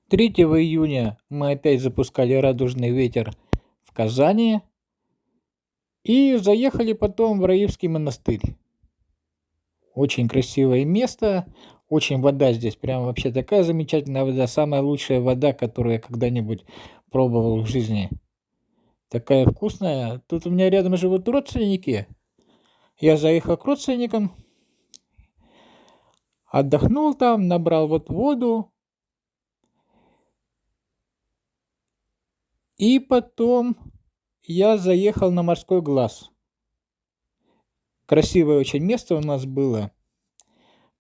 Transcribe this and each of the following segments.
3 июня мы опять запускали «Радужный ветер» в Казани и заехали потом в Раивский монастырь. Очень красивое место, очень вода здесь прям вообще такая замечательная вода, самая лучшая вода, которую я когда-нибудь пробовал в жизни. Такая вкусная. Тут у меня рядом живут родственники. Я заехал к родственникам, отдохнул там, набрал вот воду. И потом я заехал на Морской глаз. Красивое очень место у нас было,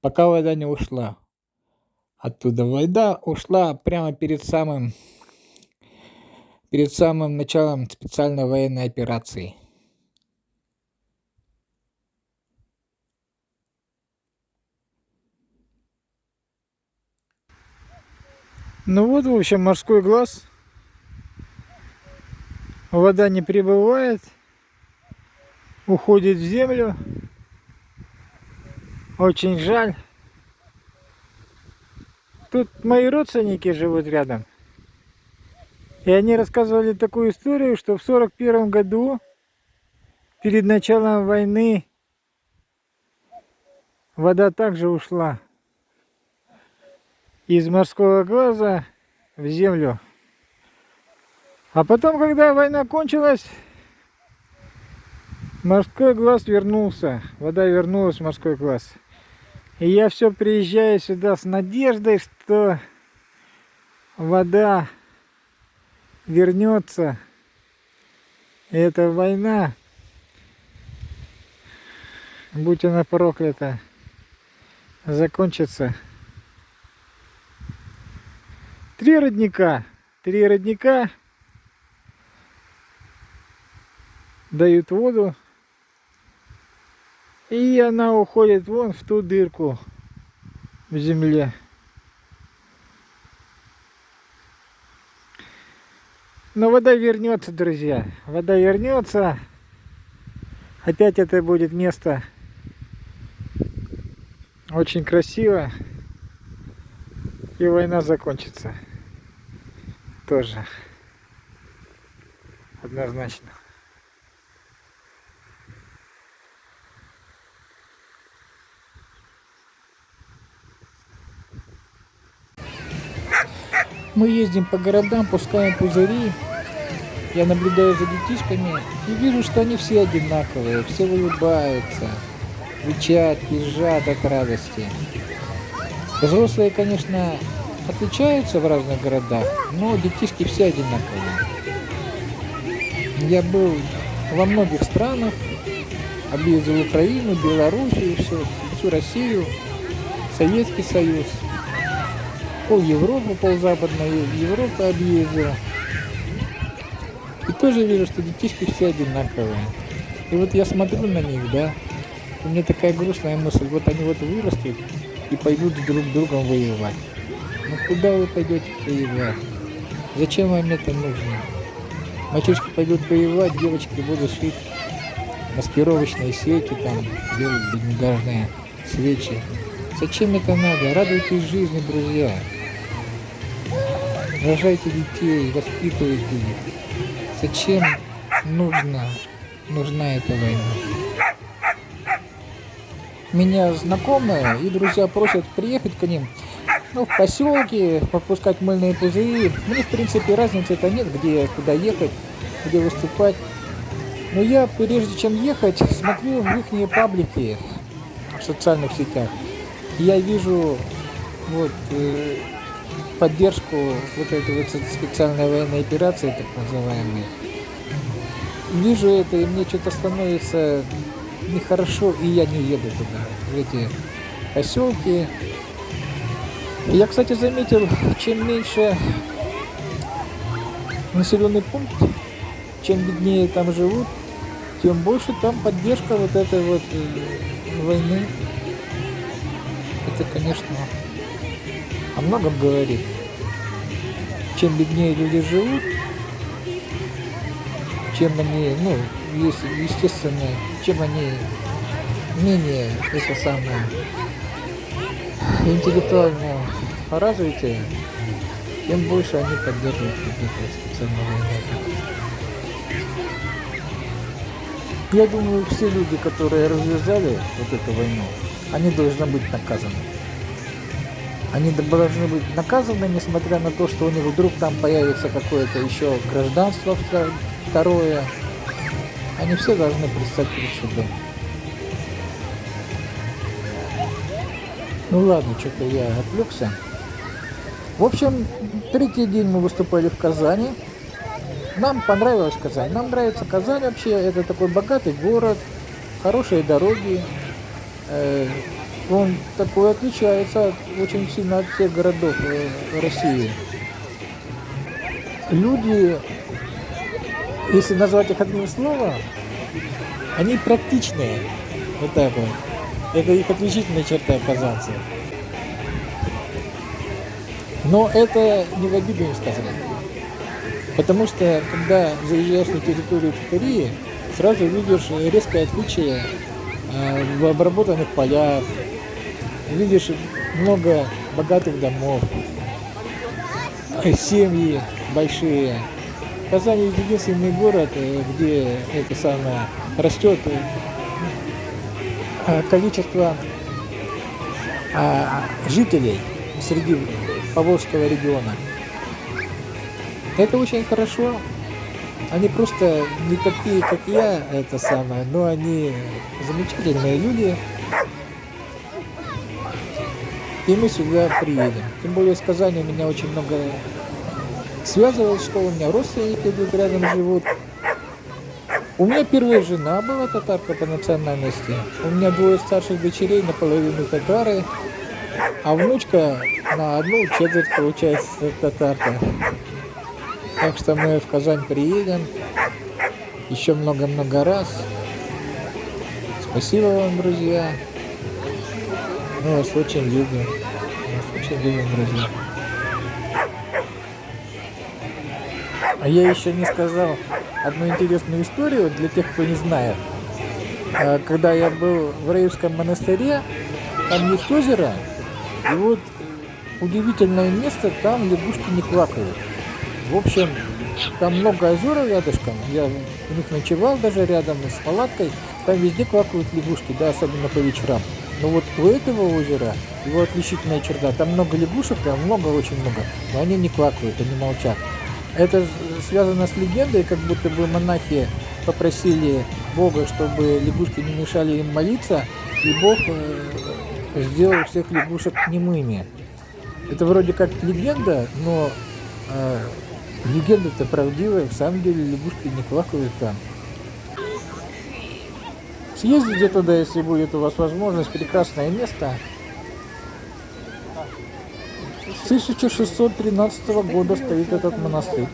пока вода не ушла. Оттуда вода ушла прямо перед самым началом специальной военной операции. Ну вот, в общем, Морской глаз. Вода не прибывает, уходит в землю. Очень жаль. Тут мои родственники живут рядом. И они рассказывали такую историю, что в 1941 году, перед началом войны, вода также ушла из Морского глаза в землю. А потом, когда война кончилась, Морской глаз вернулся. Вода вернулась в Морской глаз. И я все приезжаю сюда с надеждой, что вода вернется. И эта война, будь она проклята, закончится. 3 родника дают воду, и она уходит вон в ту дырку в земле. Но вода вернется, друзья. Вода вернется. Опять это будет место очень красиво. И война закончится. Тоже. Однозначно. Мы ездим по городам, пускаем пузыри. Я наблюдаю за детишками и вижу, что они все одинаковые, все улыбаются, кричат, визжат от радости. Взрослые, конечно, отличаются в разных городах, но детишки все одинаковые. Я был во многих странах, объездил Украину, Белоруссию, всю Россию, Советский Союз, пол Европы, ползападной Европы объездил. И тоже вижу, что детишки все одинаковые. И вот я смотрю на них, да, и мне такая грустная мысль, вот они вот вырастут и пойдут друг с другом воевать. Ну куда вы пойдете воевать? Зачем вам это нужно? Мальчишки пойдут воевать, девочки будут шить маскировочные сети, там, делать блиндажные свечи. Зачем это надо? Радуйтесь жизни, друзья. Рожайте детей, воспитывайте их. Зачем нужна эта война? Меня знакомые и друзья просят приехать к ним, в поселке, попускать мыльные пузыри. Мне, в принципе, разницы-то нет, куда ехать, где выступать. Но я, прежде чем ехать, смотрю в их паблики в социальных сетях. Я вижу поддержку вот этой вот специальной военной операции, так называемой. Вижу это, и мне что-то становится нехорошо, и я не еду туда, в эти поселки. И я, кстати, заметил, чем меньше населенный пункт, чем беднее там живут, тем больше там поддержка вот этой вот войны. Это, конечно, о многом говорит. Чем беднее люди живут, чем они, естественно, чем они менее, интеллектуально развитые, тем больше они поддерживают какие-то стационарные методы. Я думаю, все люди, которые развязали вот эту войну, они должны быть наказаны. Они должны быть наказаны, несмотря на то, что у них вдруг там появится какое-то еще гражданство второе. Они все должны предстать перед судом. Ну ладно, что-то я отвлекся. В общем, третий день мы выступали в Казани. Нам понравилась Казань. Нам нравится Казань вообще. Это такой богатый город, хорошие дороги. Он такой отличается очень сильно от всех городов России. Люди, если назвать их одним словом, они практичные. Вот так вот. Это их отличительная черта казанцев. Но это не в обиду им сказать. Потому что, когда заезжаешь на территорию Кореи, сразу видишь резкое отличие в обработанных полях, видишь много богатых домов, семьи большие. Казань единственный город, где это самое растет количество жителей среди Поволжского региона. Это очень хорошо. Они просто не такие, как я, это самое, но они замечательные люди. И мы сюда приедем. Тем более с Казани у меня очень много связывалось, что у меня родственники тут рядом живут. У меня первая жена была татарка по национальности. У меня двое старших дочерей, наполовину татары. А внучка на одну четверть, получается, татарка. Так что мы в Казань приедем еще много-много раз. Спасибо вам, друзья. Мы вас очень любим. Мы вас очень любим, друзья. А я еще не сказал одну интересную историю для тех, кто не знает. Когда я был в Раевском монастыре, там есть озеро, и вот удивительное место, там лягушки не квакают. В общем, там много озер рядышком, я у них ночевал даже рядом с палаткой, там везде квакают лягушки, да, особенно по вечерам. Но вот у этого озера, его отличительная черта, там много лягушек, там много, очень много, но они не квакают, они молчат. Это связано с легендой, как будто бы монахи попросили Бога, чтобы лягушки не мешали им молиться, и Бог сделал всех лягушек немыми. Это вроде как легенда, но легенда-то правдивая, в самом деле лягушки не квакают там. Съездите туда, если будет у вас возможность, прекрасное место. С 1613 года стоит этот монастырь.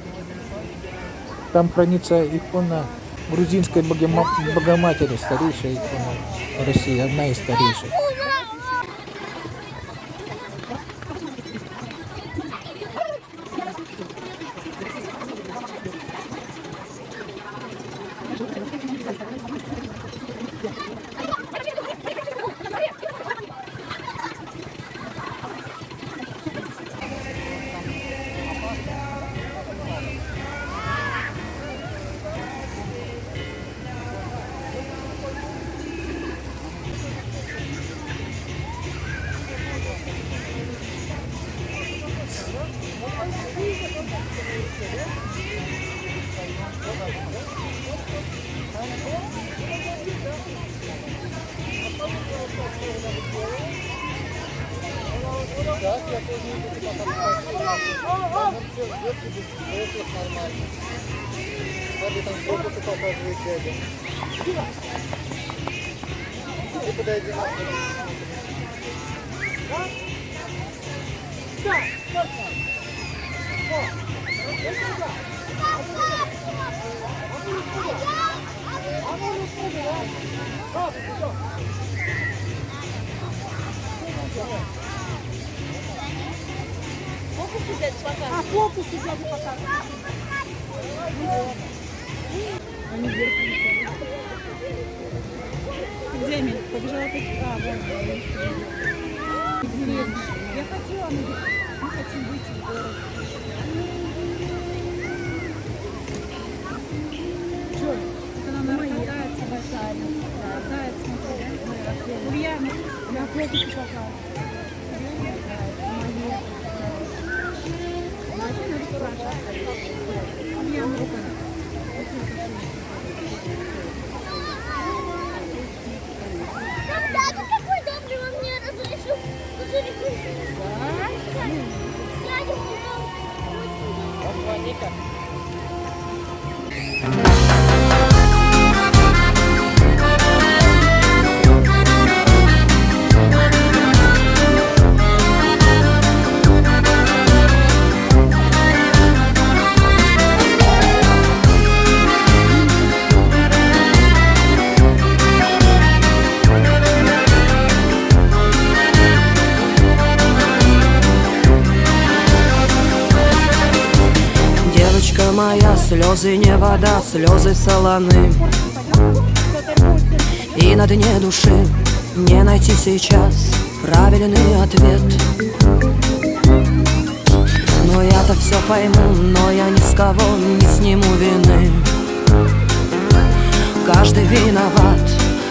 Там хранится икона грузинской Богоматери, старейшая икона России, одна из старейших. А фокус я не показываю. Они вверх летели. Где Эмиль? Побежала опять. А, вон. Я хотела, но хотим выйти в город. Что? Это нам катается большая. Заяц, смотри. Ульяна, я плотики пока. Ульяна, рукой. Дядя, какой добрый, он мне разрешил кусочек. Дядя, Девочка моя, слезы не вода, слезы солоны. И на дне души не найти сейчас правильный ответ. Но я-то все пойму, но я ни с кого не сниму вины. Каждый виноват,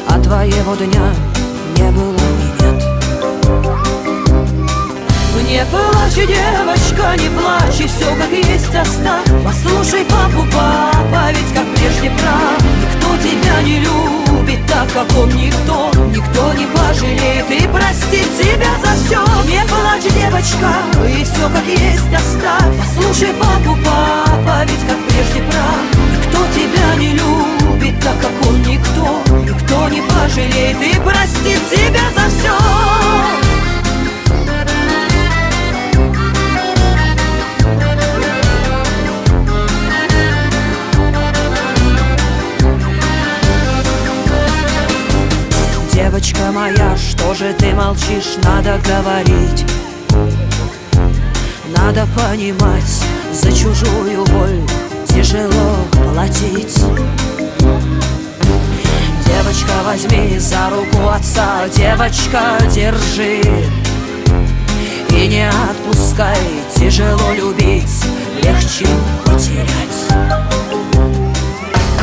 а твоего дня не было и нет. Не плачь, девочка, не плачь, и все как есть оставь. Послушай папу, папа, ведь как прежде прав. Никто тебя не любит так, как он, никто. Никто не пожалеет и простит тебя за все. Не плачь, девочка, и все как есть оставь. Послушай папу, папа, ведь как прежде прав. Никто тебя не любит так, как он, никто. Никто не пожалеет и простит тебя за все. Девочка моя, что же ты молчишь? Надо говорить, надо понимать, за чужую боль тяжело платить. Девочка, возьми за руку отца, девочка, держи и не отпускай. Тяжело любить, легче потерять.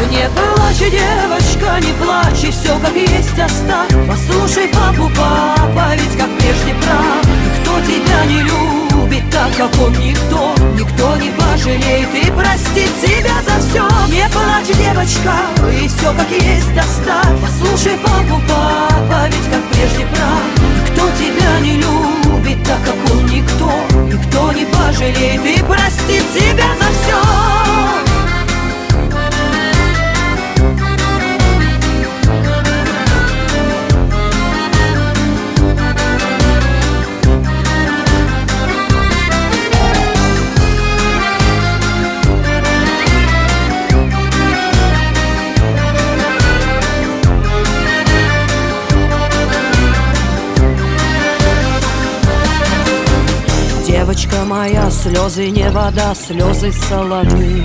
Не плачь, девочка, не плачь, и все как есть оставь. Послушай папу, папа, ведь как прежде прав. Никто тебя не любит так, как он, никто. Никто не пожалеет и простит тебя за все. Не плачь, девочка, и все как есть оставь. Послушай папу, папа, ведь как прежде прав. Никто тебя не любит так, как он, никто. Никто не пожалеет и простит тебя за все. Девочка моя, слезы не вода, слезы солоны.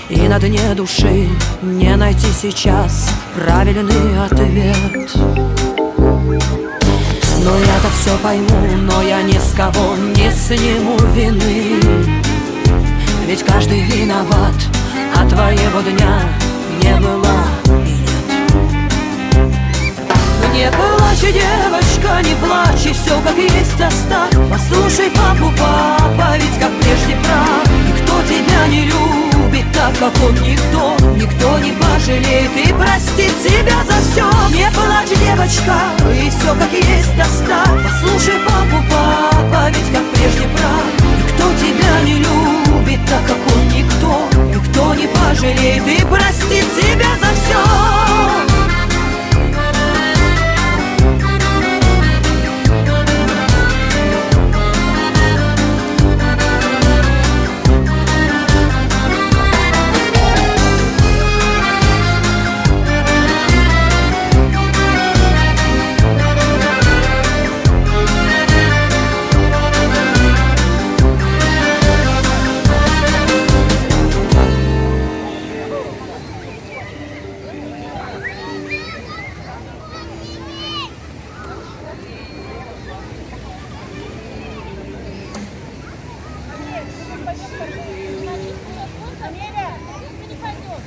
И на дне души не найти сейчас правильный ответ. Но я-то все пойму, но я ни с кого не сниму вины. Ведь каждый виноват, а твоего дня не было и нет. Не плачь, девочка, не плачь, и все как есть оставь. Послушай папу, папа, ведь как прежде прав. Никто тебя не любит так, как он, никто. Никто не пожалеет и простит тебя за все. Не плачь, девочка, и все как есть оставь. Послушай папу, папа, ведь как прежде прав. Никто тебя не любит так, как он, никто. Никто не пожалеет и простит тебя за все. Амеля, если не пойдет.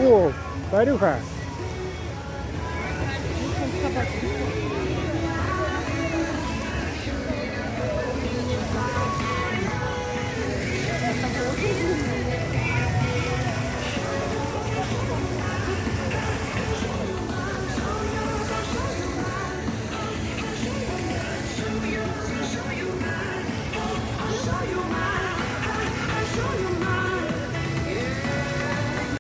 О, Парюха, Собачки.